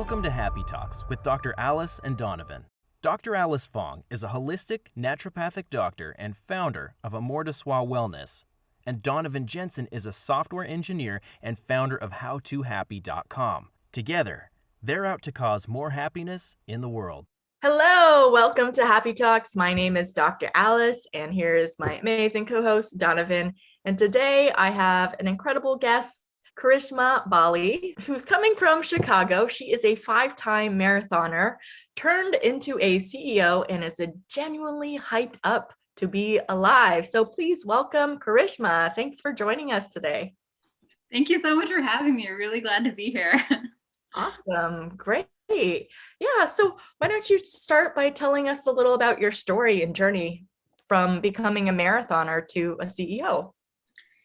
Welcome to Happy Talks with Dr. Alice and Donovan. Dr. Alice Fong is a holistic naturopathic doctor and founder of Onedrus Wellness, and Donovan Jensen is a software engineer and founder of HowToHappy.com. Together, they're out to cause more happiness in the world. Hello, welcome to Happy Talks. My name is Dr. Alice, and here is my amazing co-host, Donovan. And today I have an incredible guest, Karishma Bali, who's coming from Chicago. She is a 5-time marathoner, turned into a CEO, and is genuinely hyped up to be alive. So please welcome Karishma. Thanks for joining us today. Thank you so much for having me. I'm really glad to be here. Awesome. Great. Yeah. So why don't you start by telling us a little about your story and journey from becoming a marathoner to a CEO?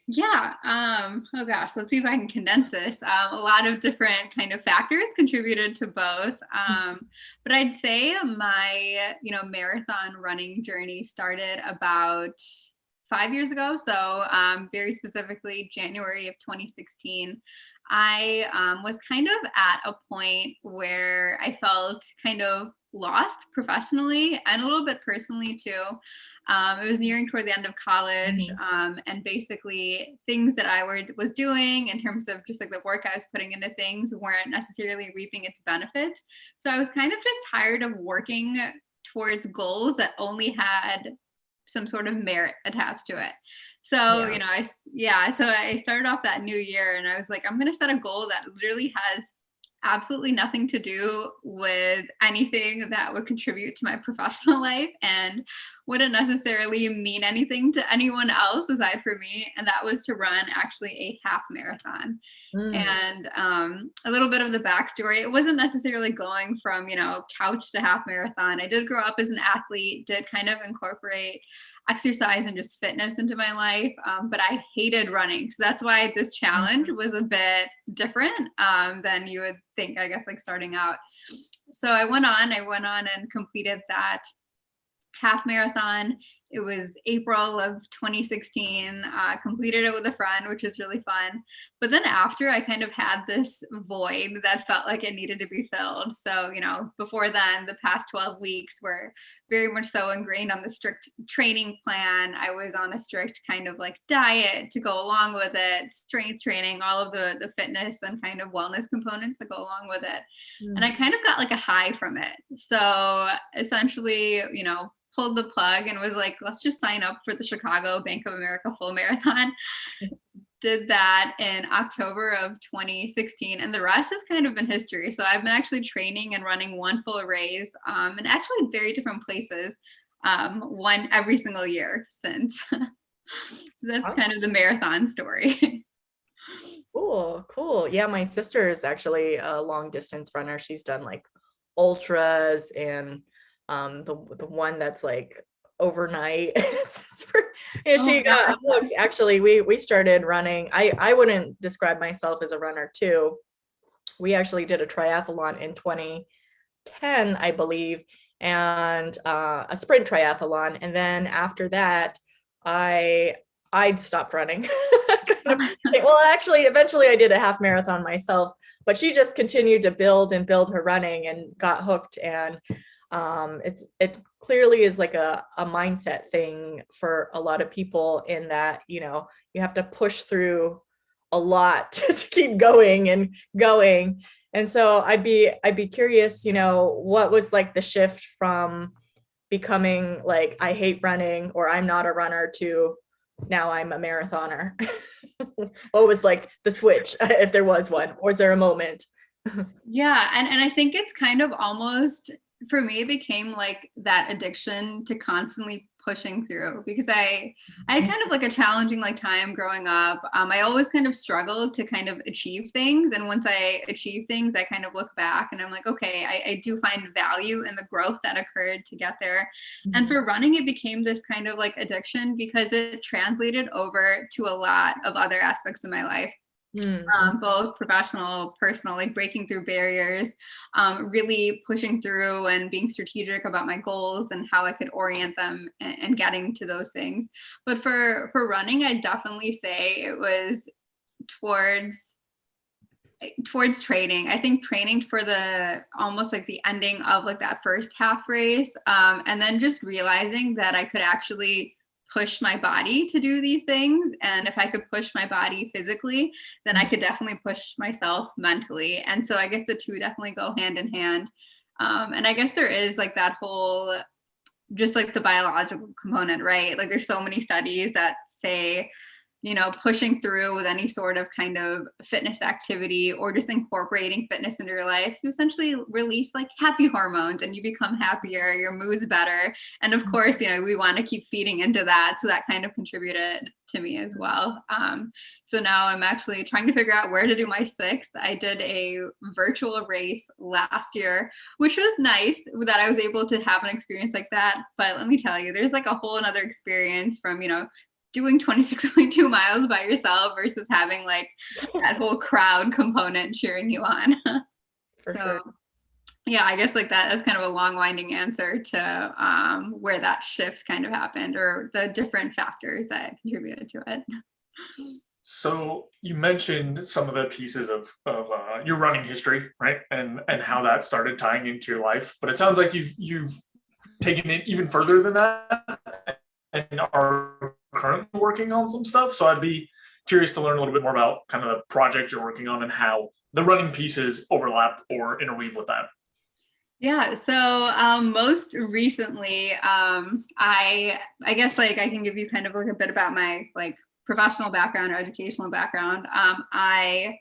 Yeah. Oh gosh, let's see if I can condense this. A lot of different kind of factors contributed to both. But I'd say my, marathon running journey started about 5 years ago. So very specifically, January of 2016. I was kind of at a point where I felt kind of lost professionally and a little bit personally too. It was nearing toward the end of college, and basically things that I was doing in terms of just like the work I was putting into things weren't necessarily reaping its benefits. So I was kind of just tired of working towards goals that only had some sort of merit attached to it. So, so I started off that new year and I was like, I'm going to set a goal that literally has absolutely nothing to do with anything that would contribute to my professional life and wouldn't necessarily mean anything to anyone else aside from me. And that was to run actually a half marathon. And a little bit of the backstory, it wasn't necessarily going from, couch to half marathon. I did grow up as an athlete, did kind of incorporate exercise and just fitness into my life. But I hated running. So that's why this challenge was a bit different than you would think, I guess, like starting out. So I went on and completed that half marathon. It was April of 2016, completed it with a friend, which was really fun. But then after, I kind of had this void that felt like it needed to be filled. So, before then, the past 12 weeks were very much so ingrained on the strict training plan. I was on a strict kind of like diet to go along with it, strength training, all of the fitness and kind of wellness components that go along with it. And I kind of got like a high from it. So essentially, pulled the plug and was like, let's just sign up for the Chicago Bank of America full marathon. Did that in October of 2016. And the rest has kind of been history. So I've been actually training and running one full race, and actually in very different places, one every single year since. So that's kind of the marathon story. Cool. Yeah, my sister is actually a long distance runner. She's done like ultras and the one that's like overnight. She got hooked. Actually, we started running. I wouldn't describe myself as a runner too. We actually did a triathlon in 2010, I believe, and a sprint triathlon. And then after that, I stopped running. Well, actually, eventually I did a half marathon myself, but she just continued to build her running and got hooked. And it clearly is like a mindset thing for a lot of people in that, you have to push through a lot to keep going. And so I'd be curious, what was like the shift from becoming like, I hate running or I'm not a runner to now I'm a marathoner. What was like the switch, if there was one, or is there a moment? Yeah. And I think it's kind of almost, for me, it became like that addiction to constantly pushing through, because I had kind of like a challenging like time growing up. I always kind of struggled to kind of achieve things. And once I achieve things, I kind of look back and I'm like, okay, I do find value in the growth that occurred to get there. And for running, it became this kind of like addiction because it translated over to a lot of other aspects of my life. Both professional, personal, like breaking through barriers, really pushing through and being strategic about my goals and how I could orient them and getting to those things. But for running, I'd definitely say it was towards towards training. I think training for the almost like the ending of like that first half race, and then just realizing that I could actually push my body to do these things. And if I could push my body physically, then I could definitely push myself mentally. And so I guess the two definitely go hand in hand. And I guess there is like that whole, just like the biological component, right? Like there's so many studies that say, you know, pushing through with any sort of kind of fitness activity or just incorporating fitness into your life, you essentially release like happy hormones and you become happier, your mood's better. And of course, you know, we want to keep feeding into that. So that kind of contributed to me as well. So now I'm actually trying to figure out where to do my sixth. I did a virtual race last year, which was nice that I was able to have an experience like that. But let me tell you, there's like a whole another experience from, you know, doing 26.2 miles by yourself versus having like that whole crowd component cheering you on. For So sure. yeah, I guess like that's kind of a long winding answer to where that shift kind of happened or the different factors that contributed to it. So you mentioned some of the pieces of your running history, right? And how that started tying into your life. But it sounds like you've taken it even further than that and are currently working on some stuff. So I'd be curious to learn a little bit more about kind of the project you're working on and how the running pieces overlap or interweave with that. Yeah, so most recently, I guess like I can give you kind of like a bit about my like professional background or educational background. I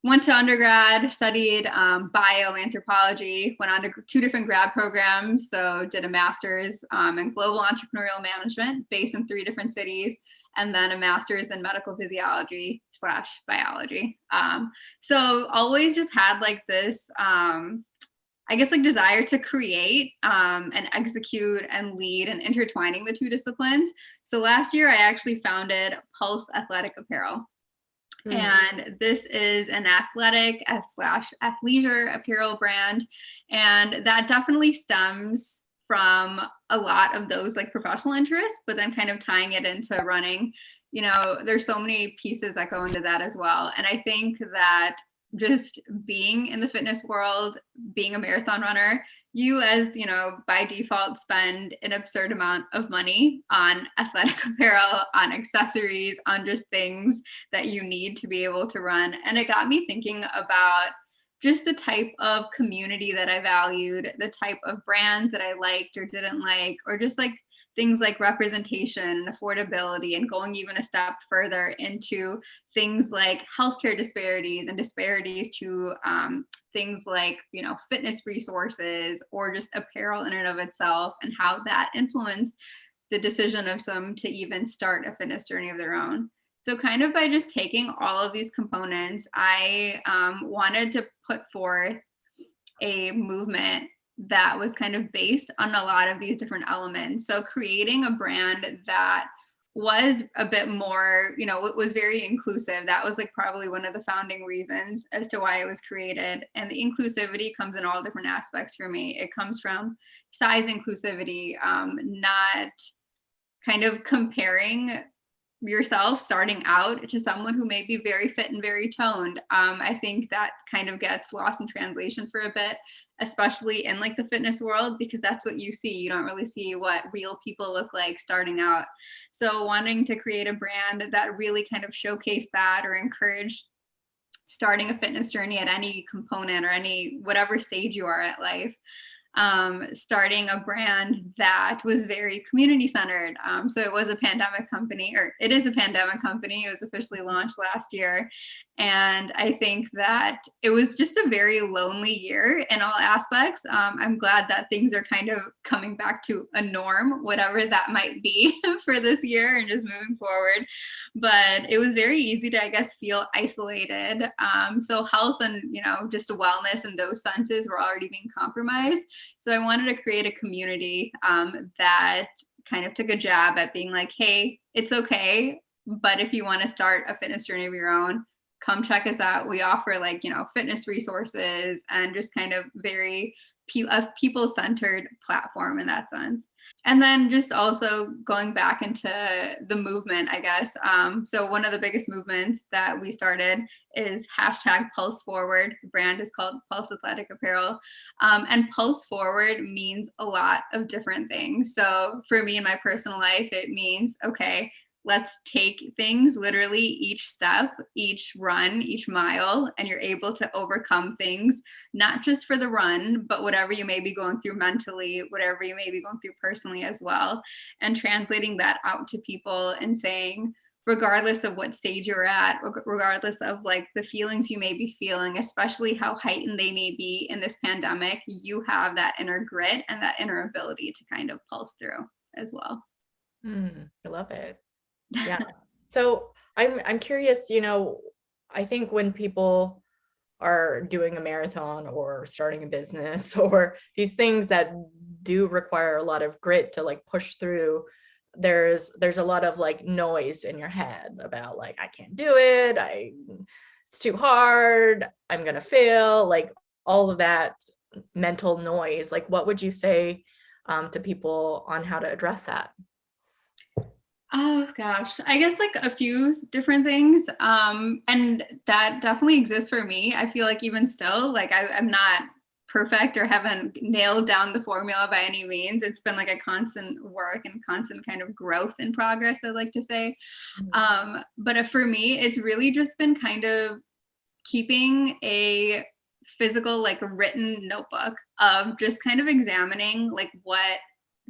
went to undergrad, studied Anthropology, went on to 2 different grad programs. So did a master's in global entrepreneurial management based in 3 different cities, and then a master's in medical physiology / biology. So always just had like this, I guess like desire to create and execute and lead and intertwining the 2 disciplines. So last year I actually founded Pulse Athletic Apparel. And this is an athletic / athleisure apparel brand. And that definitely stems from a lot of those like professional interests, but then kind of tying it into running. You know, there's so many pieces that go into that as well. And I think that just being in the fitness world, being a marathon runner, you as, you know, by default spend an absurd amount of money on athletic apparel, on accessories, on just things that you need to be able to run. And it got me thinking about just the type of community that I valued, the type of brands that I liked or didn't like, or just like things like representation and affordability, and going even a step further into things like healthcare disparities and disparities to things like, you know, fitness resources or just apparel in and of itself, and how that influenced the decision of some to even start a fitness journey of their own. So kind of by just taking all of these components, I wanted to put forth a movement that was kind of based on a lot of these different elements. So creating a brand that was a bit more, you know, it was very inclusive. That was like probably one of the founding reasons as to why it was created. And the inclusivity comes in all different aspects for me. It comes from size inclusivity, not kind of comparing yourself starting out to someone who may be very fit and very toned. I think that kind of gets lost in translation for a bit, especially in like the fitness world, because that's what you see. You don't really see what real people look like starting out. So wanting to create a brand that really kind of showcased that or encouraged starting a fitness journey at any component or any whatever stage you are at life. Starting a brand that was very community centered. So it was a pandemic company, or it is a pandemic company. It was officially launched last year. And I think that it was just a very lonely year in all aspects. I'm glad that things are kind of coming back to a norm, whatever that might be for this year and just moving forward. But it was very easy to, I guess, feel isolated. So health and, you know, just wellness and those senses were already being compromised. So I wanted to create a community that kind of took a jab at being like, hey, it's okay, but if you want to start a fitness journey of your own, come check us out. We offer like, you know, fitness resources and just kind of very people-centered platform in that sense. And then just also going back into the movement, I guess. So one of the biggest movements that we started is hashtag Pulse Forward. The brand is called Pulse Athletic Apparel. And Pulse Forward means a lot of different things. So for me in my personal life, it means, okay, let's take things literally each step, each run, each mile, and you're able to overcome things, not just for the run, but whatever you may be going through mentally, whatever you may be going through personally as well. And translating that out to people and saying, regardless of what stage you're at, regardless of like the feelings you may be feeling, especially how heightened they may be in this pandemic, you have that inner grit and that inner ability to kind of pulse through as well. I love it. Yeah. So I'm curious, I think when people are doing a marathon or starting a business or these things that do require a lot of grit to like push through, there's a lot of like noise in your head about like, I can't do it, it's too hard, I'm gonna fail, like all of that mental noise. Like, what would you say to people on how to address that? Oh gosh, I guess like a few different things. And that definitely exists for me. I feel like even still, like I'm not perfect or haven't nailed down the formula by any means. It's been like a constant work and constant kind of growth in progress, I like to say. But for me, it's really just been kind of keeping a physical, like written notebook of just kind of examining like what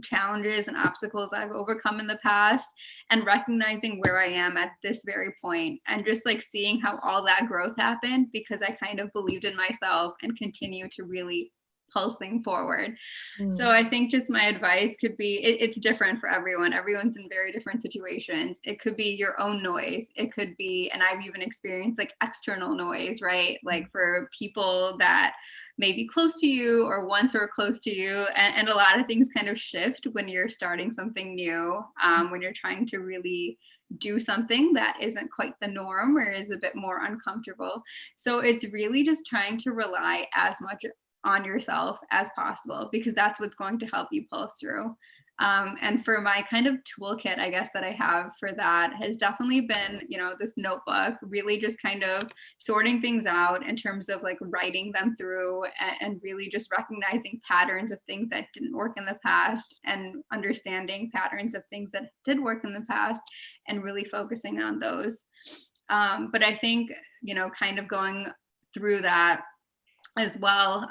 challenges and obstacles I've overcome in the past and recognizing where I am at this very point and just like seeing how all that growth happened because I kind of believed in myself and continue to really pulsing forward. So I think just my advice could be, it's different for everyone. Everyone's in very different situations. It could be your own noise. It could be, and I've even experienced like external noise, right? Like for people that may be close to you or once were close to you. And a lot of things kind of shift when you're starting something new, when you're trying to really do something that isn't quite the norm or is a bit more uncomfortable. So it's really just trying to rely as much on yourself as possible because that's what's going to help you pulse through. And for my kind of toolkit, I guess, that I have for that has definitely been, this notebook, really just kind of sorting things out in terms of like writing them through and really just recognizing patterns of things that didn't work in the past and understanding patterns of things that did work in the past and really focusing on those. But I think, kind of going through that as well.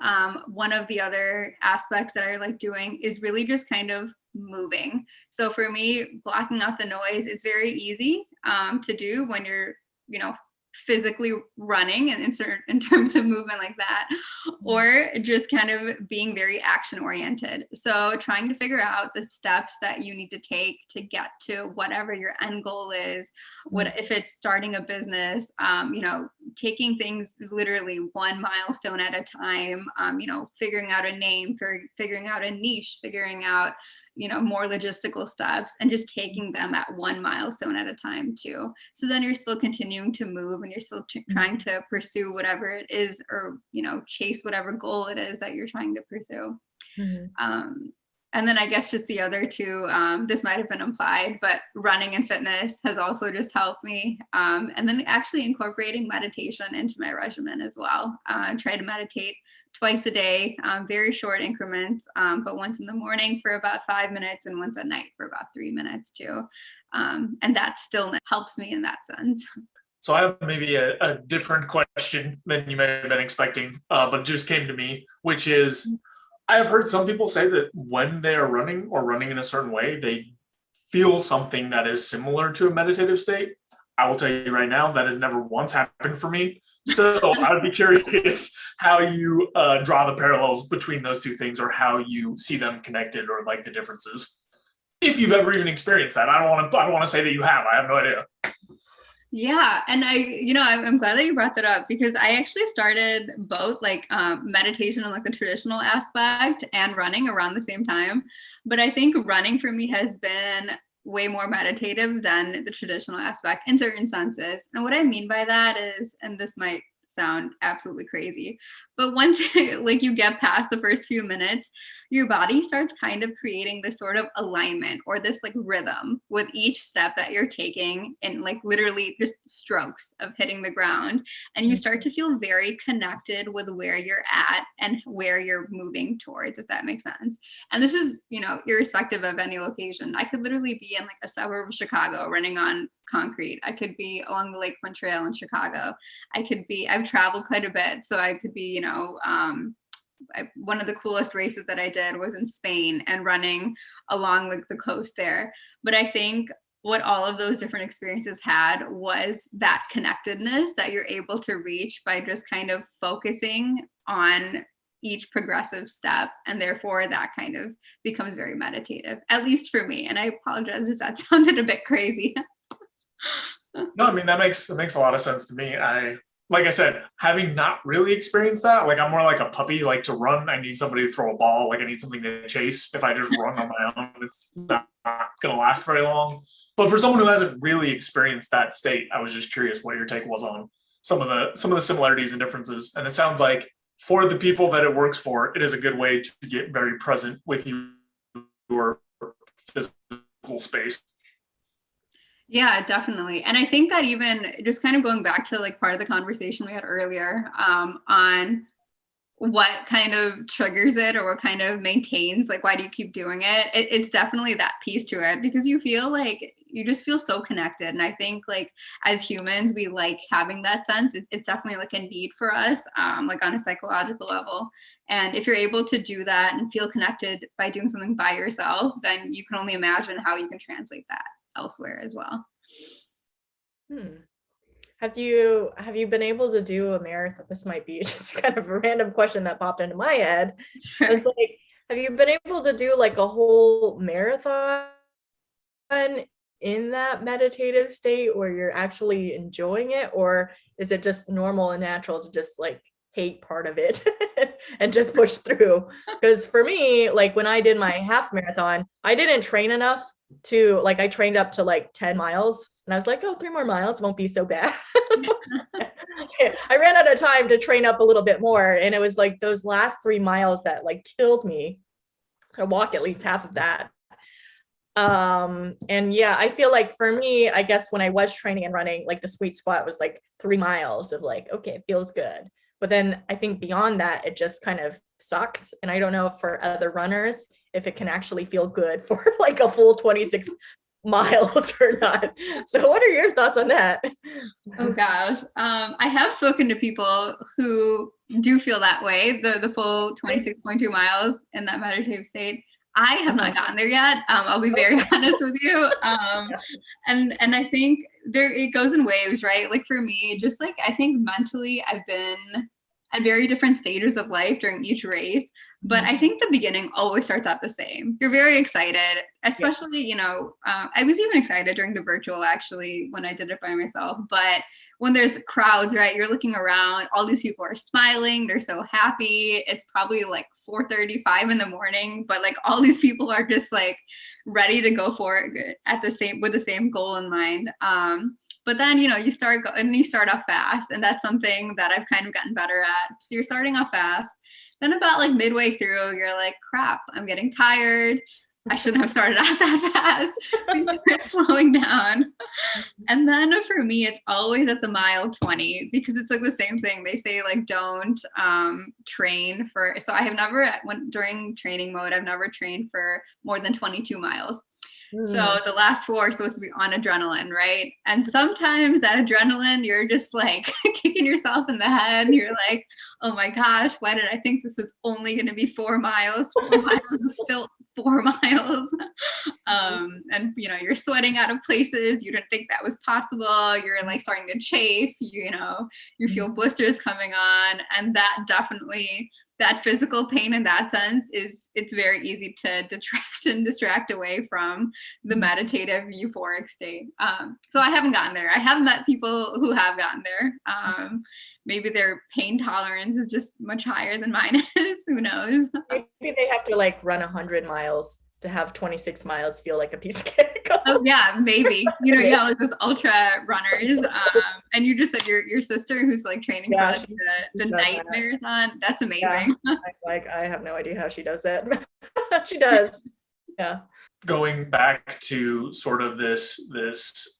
One of the other aspects that I like doing is really just kind of moving. So for me, blocking out the noise, it's very easy to do when you're, physically running and in terms of movement like that, or just kind of being very action oriented. So trying to figure out the steps that you need to take to get to whatever your end goal is. What if it's starting a business, taking things literally one milestone at a time, figuring out a name, figuring out a niche, figuring out more logistical steps and just taking them at one milestone at a time too. So then you're still continuing to move and you're still trying to pursue whatever it is or, chase whatever goal it is that you're trying to pursue. And then I guess just the other two, this might have been implied, but running and fitness has also just helped me. And then actually incorporating meditation into my regimen as well. I try to meditate twice a day, very short increments, but once in the morning for about 5 minutes and once at night for about 3 minutes too. And that still helps me in that sense. So I have maybe a different question than you may have been expecting, but it just came to me, which is, I have heard some people say that when they are running or running in a certain way, they feel something that is similar to a meditative state. I will tell you right now, that has never once happened for me. So I would be curious how you draw the parallels between those two things or how you see them connected or like the differences. If you've ever even experienced that. I don't want to say that you have. I have no idea. Yeah. And I'm glad that you brought that up because I actually started both like meditation and like the traditional aspect and running around the same time. But I think running for me has been way more meditative than the traditional aspect in certain senses. And what I mean by that is, and this might sound absolutely crazy. But once like you get past the first few minutes, your body starts kind of creating this sort of alignment or this like rhythm with each step that you're taking, and like literally just strokes of hitting the ground. And you start to feel very connected with where you're at and where you're moving towards, if that makes sense. And this is, you know, irrespective of any location. I could literally be in like a suburb of Chicago running on concrete. I could be along the Lakefront Trail in Chicago. I've traveled quite a bit. So I could be, you know, one of the coolest races that I did was in Spain and running along like the coast there. But I think what all of those different experiences had was that connectedness that you're able to reach by just kind of focusing on each progressive step, and therefore that kind of becomes very meditative, at least for me. And I apologize if that sounded a bit crazy. No, I mean, that makes a lot of sense to me. Like I said, having not really experienced that, like I'm more like a puppy, like to run, I need somebody to throw a ball, like I need something to chase. If I just run on my own, it's not going to last very long. But for someone who hasn't really experienced that state, I was just curious what your take was on some of the similarities and differences. And it sounds like for the people that it works for, it is a good way to get very present with your physical space. Yeah, definitely. And I think that even just kind of going back to like part of the conversation we had earlier on what kind of triggers it or what kind of maintains, like, why do you keep doing it? It's definitely that piece to it, because you feel like you just feel so connected. And I think like as humans, we like having that sense. It's definitely like a need for us, like on a psychological level. And if you're able to do that and feel connected by doing something by yourself, then you can only imagine how you can translate that elsewhere as well. Have you been able to do a marathon? This might be just kind of a random question that popped into my head. Sure. It's like, have you been able to do like a whole marathon in that meditative state where you're actually enjoying it, or is it just normal and natural to just like hate part of it and just push through? Because for me, like when I did my half marathon, I didn't train enough to like, I trained up to like 10 miles and I was like, oh, 3 more miles won't be so bad. I ran out of time to train up a little bit more. And it was like those last 3 miles that like killed me. I walk at least half of that. And yeah, I feel like for me, I guess when I was training and running, like the sweet spot was like 3 miles of like, okay, it feels good. But then I think beyond that, it just kind of sucks. And I don't know for other runners, if it can actually feel good for like a full 26 miles or not. So what are your thoughts on that? Oh gosh. I have spoken to people who do feel that way, the full 26.2 miles in that meditative state. I have not gotten there yet. I'll be very honest with you. And I think it goes in waves, right? Like for me, just like, I think mentally I've been at very different stages of life during each race. But I think the beginning always starts out the same. You're very excited, especially, you know, I was even excited during the virtual actually when I did it by myself. But when there's crowds, right, you're looking around, all these people are smiling, they're so happy. It's probably like 4:35 in the morning, but like all these people are just like ready to go for it with the same goal in mind. But then, you know, you start off fast, and that's something that I've kind of gotten better at. So you're starting off fast. Then about like midway through, you're like, crap, I'm getting tired. I shouldn't have started out that fast. So you start slowing down. And then for me, it's always at the mile 20, because it's like the same thing. They say like, don't train for, so I have never, during training mode, I've never trained for more than 22 miles. So the last 4 are supposed to be on adrenaline, right? And sometimes that adrenaline, you're just like kicking yourself in the head. You're like, oh my gosh, why did I think this was only going to be 4 miles? 4 miles is still 4 miles. And, you know, you're sweating out of places. You didn't think that was possible. You're like starting to chafe, you know, you feel blisters coming on. And that definitely, that physical pain in that sense it's very easy to distract away from the meditative euphoric state. So I haven't gotten there. I have met people who have gotten there. Maybe their pain tolerance is just much higher than mine is. Who knows? Maybe they have to like run 100 miles to have 26 miles feel like a piece of cake. Oh yeah, maybe. Yeah, like those ultra runners. And you just said your sister who's like training for like the night marathon. That's amazing. Yeah. I have no idea how she does it. She does. Yeah. Going back to sort of this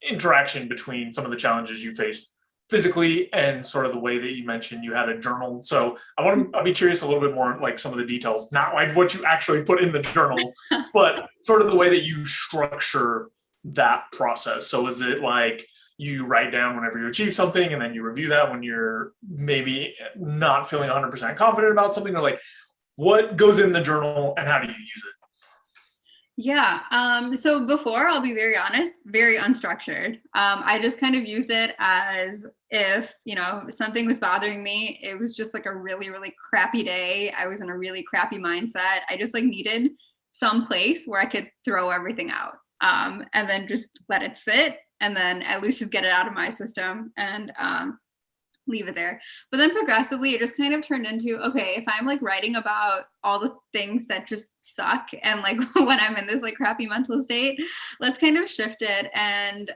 interaction between some of the challenges you faced physically and sort of the way that you mentioned you had a journal. So I'll be curious a little bit more like some of the details, not like what you actually put in the journal, but sort of the way that you structure that process. So is it like you write down whenever you achieve something and then you review that when you're maybe not feeling 100% confident about something, or like what goes in the journal and how do you use it? Yeah. So before, I'll be very honest, very unstructured. I just kind of used it as if, something was bothering me. It was just like a really, really crappy day. I was in a really crappy mindset. I just like needed some place where I could throw everything out, and then just let it sit, and then at least just get it out of my system and leave it there. But then progressively, it just kind of turned into, okay, if I'm like writing about all the things that just suck and like when I'm in this like crappy mental state, let's kind of shift it and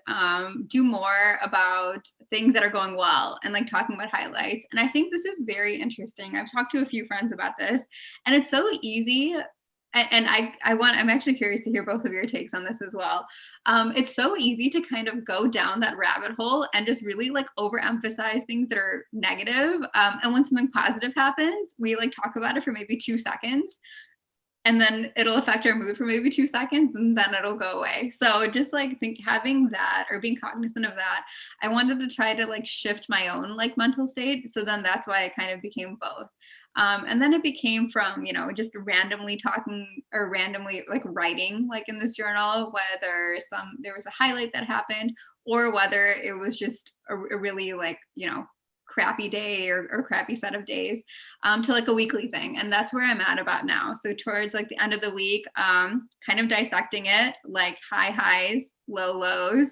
do more about things that are going well and like talking about highlights. And I think this is very interesting. I've talked to a few friends about this, and it's so easy. And I'm actually curious to hear both of your takes on this as well. It's so easy to kind of go down that rabbit hole and just really like overemphasize things that are negative. And when something positive happens, we like talk about it for maybe 2 seconds, and then it'll affect our mood for maybe 2 seconds, and then it'll go away. So just like having that or being cognizant of that, I wanted to try to like shift my own like mental state. So then that's why it kind of became both. And then it became from, just randomly talking or randomly like writing like in this journal, whether there was a highlight that happened or whether it was just a really like, crappy day or crappy set of days, to like a weekly thing. And that's where I'm at about now. So towards like the end of the week, kind of dissecting it, like high highs, low lows,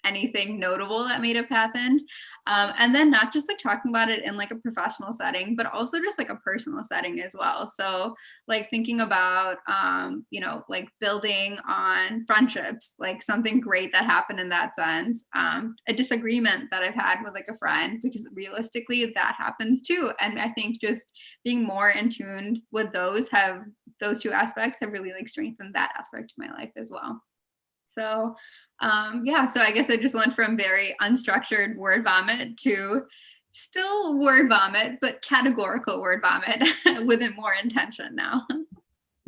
anything notable that may have happened. And then not just like talking about it in like a professional setting, but also just like a personal setting as well. So like thinking about, like building on friendships, like something great that happened in that sense, a disagreement that I've had with like a friend, because realistically that happens too. And I think just being more in tune with those two aspects have really like strengthened that aspect of my life as well. So so I guess I just went from very unstructured word vomit to still word vomit, but categorical word vomit with more intention now.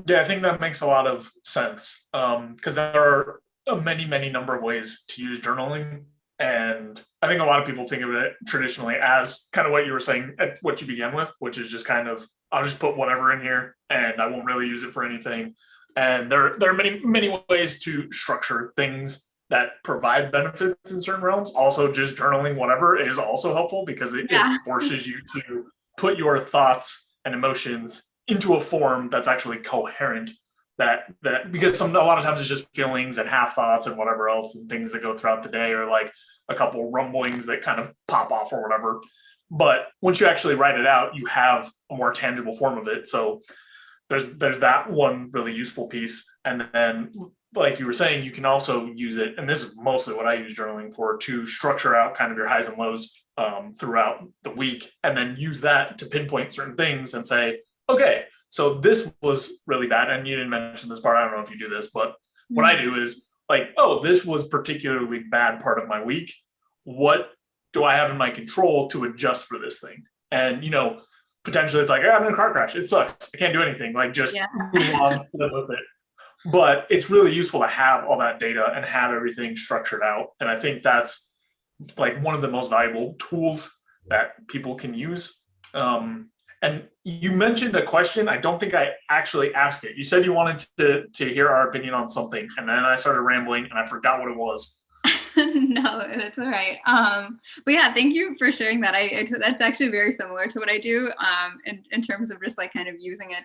Yeah, I think that makes a lot of sense, because there are many, many number of ways to use journaling. And I think a lot of people think of it traditionally as kind of what you were saying, what you began with, which is just kind of, I'll just put whatever in here and I won't really use it for anything. And there are many, many ways to structure things that provide benefits in certain realms. Also, just journaling whatever is also helpful because it forces you to put your thoughts and emotions into a form that's actually coherent. That because a lot of times it's just feelings and half thoughts and whatever else and things that go throughout the day, or like a couple rumblings that kind of pop off or whatever. But once you actually write it out, you have a more tangible form of it. So there's that one really useful piece. And then, like you were saying, you can also use it, and this is mostly what I use journaling for, to structure out kind of your highs and lows throughout the week, and then use that to pinpoint certain things and say, okay, so this was really bad. And you didn't mention this part. I don't know if you do this, but what I do is like, oh, this was particularly bad part of my week. What do I have in my control to adjust for this thing? And, potentially it's like, I'm in a car crash. It sucks. I can't do anything. Like just move on, live with it. But it's really useful to have all that data and have everything structured out. And I think that's like one of the most valuable tools that people can use. And you mentioned a question. I don't think I actually asked it. You said you wanted to hear our opinion on something, and then I started rambling and I forgot what it was. No, that's all right. But yeah, thank you for sharing that. That's actually very similar to what I do, in terms of just like kind of using it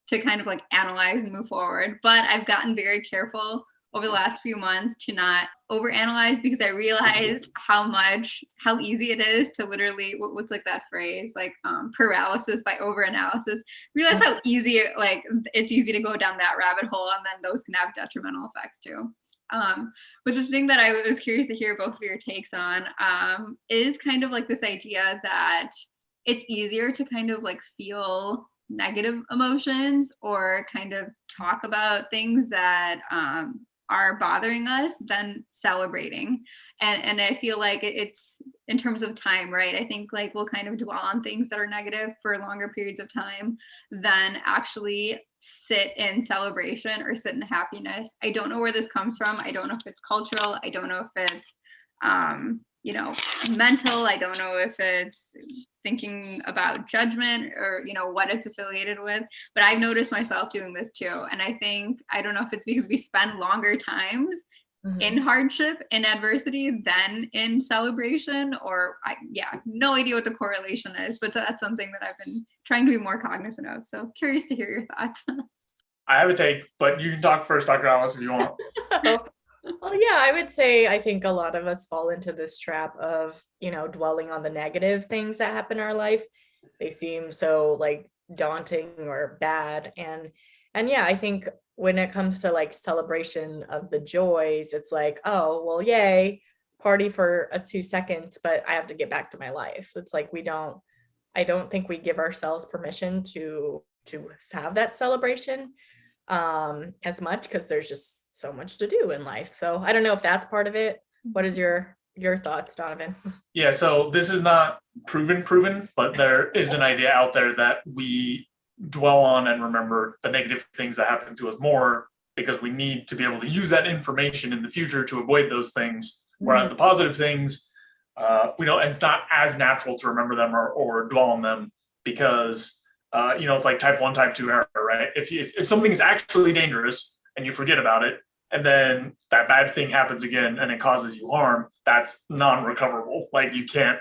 to kind of like analyze and move forward. But I've gotten very careful over the last few months to not overanalyze, because I realized how easy it is to literally, what's like that phrase, like paralysis by overanalysis. Realize how easy it's easy to go down that rabbit hole, and then those can have detrimental effects too. But the thing that I was curious to hear both of your takes on is kind of like this idea that it's easier to kind of like feel negative emotions or kind of talk about things that are bothering us than celebrating. And I feel like it's in terms of time, right? I think like we'll kind of dwell on things that are negative for longer periods of time than actually sit in celebration or sit in happiness. I don't know where this comes from. I don't know if it's cultural. I don't know if it's mental. I don't know if it's thinking about judgment or, what it's affiliated with, but I've noticed myself doing this too. And I don't know if it's because we spend longer times in hardship, in adversity than in celebration, or no idea what the correlation is, but that's something that I've been trying to be more cognizant of. So curious to hear your thoughts. I have a take, but you can talk first, Dr. Alice, if you want. Well, yeah, I would say I think a lot of us fall into this trap of, dwelling on the negative things that happen in our life. They seem so like daunting or bad. And yeah, I think when it comes to like celebration of the joys, it's like, oh, well, yay, party for 2 seconds, but I have to get back to my life. It's like I don't think we give ourselves permission to have that celebration as much, because there's just so much to do in life. So I don't know if that's part of it. What is your thoughts, Donovan? Yeah, so this is not proven, but there is an idea out there that we dwell on and remember the negative things that happen to us more because we need to be able to use that information in the future to avoid those things. Whereas the positive things, we don't, it's not as natural to remember them or dwell on them because, it's like type 1, type 2 error, right? If something is actually dangerous and you forget about it, and then that bad thing happens again and it causes you harm, that's non-recoverable. Like you can't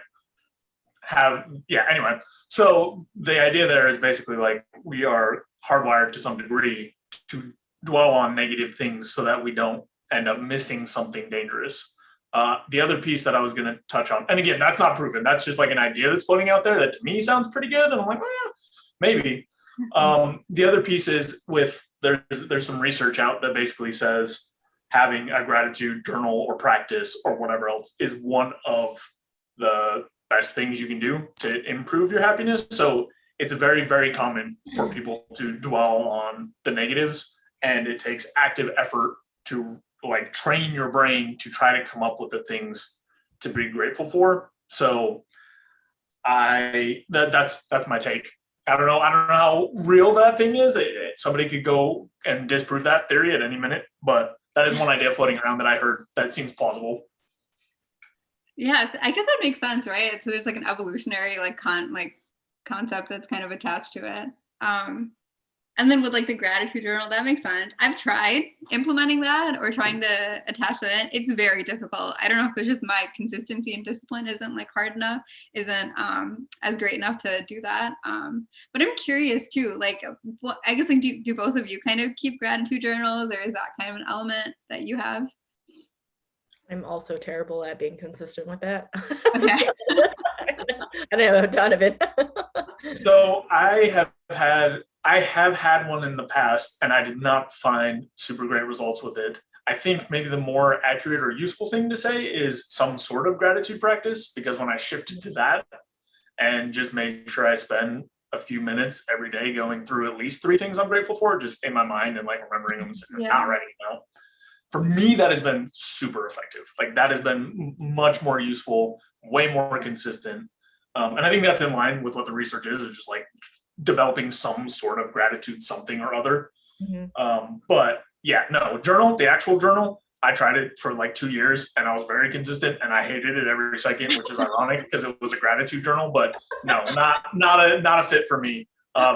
anyway. So the idea there is basically like we are hardwired to some degree to dwell on negative things so that we don't end up missing something dangerous. The other piece that I was going to touch on, and again, that's not proven. That's just like an idea that's floating out there that to me sounds pretty good. And I'm like, well, yeah, maybe. The other piece is there's some research out that basically says having a gratitude journal or practice or whatever else is one of the best things you can do to improve your happiness. So it's very, very common for people to dwell on the negatives, and it takes active effort to like train your brain to try to come up with the things to be grateful for. So that's my take. I don't know how real that thing is. Somebody could go and disprove that theory at any minute, but that is one idea floating around that I heard that seems plausible. Yes, I guess that makes sense, right? So there's like an evolutionary concept that's kind of attached to it. And then with like the gratitude journal, that makes sense. I've tried implementing that or trying to attach that. It's very difficult. I don't know if it's just my consistency and discipline isn't like hard enough, isn't as great enough to do that. But I'm curious too, like, I guess like do both of you kind of keep gratitude journals, or is that kind of an element that you have? I'm also terrible at being consistent with that. Okay. I don't know, Donovan. So I have had one in the past, and I did not find super great results with it. I think maybe the more accurate or useful thing to say is some sort of gratitude practice, because when I shifted to that and just made sure I spend a few minutes every day going through at least 3 things I'm grateful for, just in my mind and like remembering them and not writing them out. For me, that has been super effective. Like that has been much more useful, way more consistent. And I think that's in line with what the research is just like developing some sort of gratitude, something or other. But yeah, no, the actual journal, I tried it for like 2 years and I was very consistent and I hated it every second, which is ironic because it was a gratitude journal, but no, not a fit for me.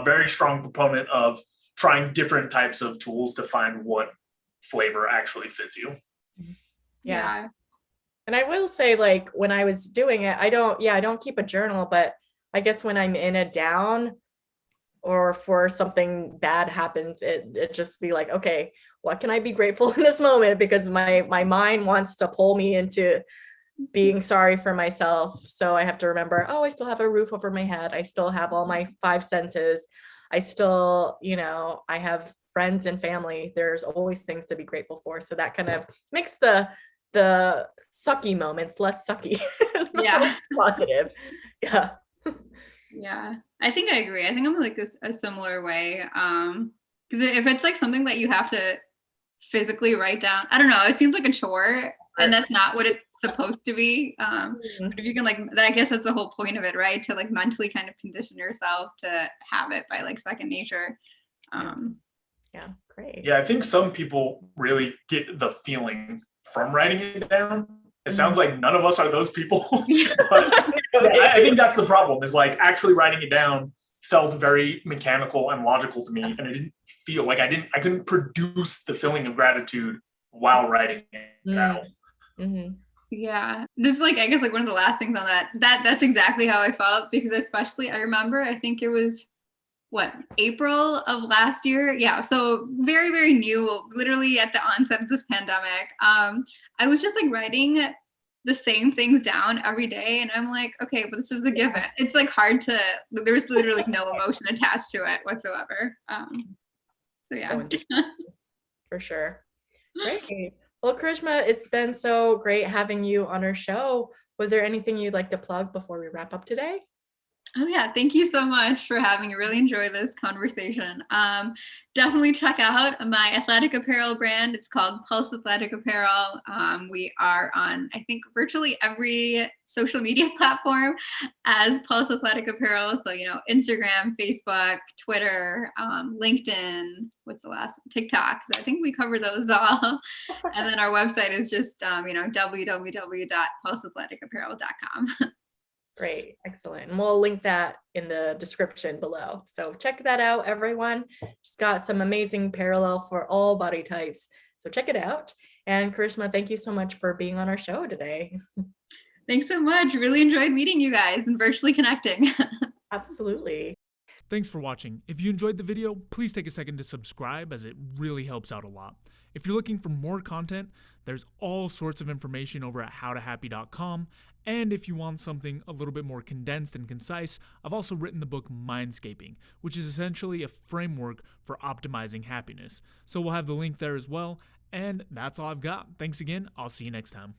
Very strong proponent of trying different types of tools to find what flavor actually fits you. Yeah. And I will say, like, when I was doing it, I don't keep a journal, but I guess when I'm in a down or for something bad happens, it just be like, okay, what can I be grateful in this moment? Because my mind wants to pull me into being sorry for myself. So I have to remember, oh, I still have a roof over my head. I still have all my five senses. I still, I have friends and family. There's always things to be grateful for. So that kind of makes the sucky moments less sucky. Yeah. Positive. Yeah. Yeah. I think I agree. I think I'm like a similar way. Because if it's like something that you have to physically write down, I don't know, it seems like a chore, and that's not what it's supposed to be. But if you can I guess that's the whole point of it, right? To like mentally kind of condition yourself to have it by like second nature. Yeah, great. Yeah, I think some people really get the feeling from writing it down. It sounds like none of us are those people, but I think that's the problem, is like actually writing it down felt very mechanical and logical to me, and I didn't feel like I couldn't produce the feeling of gratitude while writing it out. Mm-hmm. Yeah, just like I guess like one of the last things on that's exactly how I felt, because especially I remember, I think it was April of last year. Yeah, so very, very new, literally at the onset of this pandemic. I was just like writing the same things down every day, and I'm like, okay, but this is a given. It's like hard to, there's literally no emotion attached to it whatsoever. So yeah. For sure. Great. Well, Karishma, it's been so great having you on our show. Was there anything you'd like to plug before we wrap up today? Oh yeah, thank you so much for having me. Really enjoy this conversation. Definitely check out my athletic apparel brand. It's called Pulse Athletic Apparel. We are on, I think, virtually every social media platform as Pulse Athletic Apparel. So, Instagram, Facebook, Twitter, LinkedIn, what's the last one? TikTok. So I think we cover those all. And then our website is just, www.pulseathleticapparel.com. Great. Excellent. And we'll link that in the description below. So check that out, everyone. She's got some amazing parallel for all body types. So check it out. And Karishma, thank you so much for being on our show today. Thanks so much. Really enjoyed meeting you guys and virtually connecting. Absolutely. Thanks for watching. If you enjoyed the video, please take a second to subscribe, as it really helps out a lot. If you're looking for more content, there's all sorts of information over at howtohappy.com. And if you want something a little bit more condensed and concise, I've also written the book Mindscaping, which is essentially a framework for optimizing happiness. So we'll have the link there as well. And that's all I've got. Thanks again. I'll see you next time.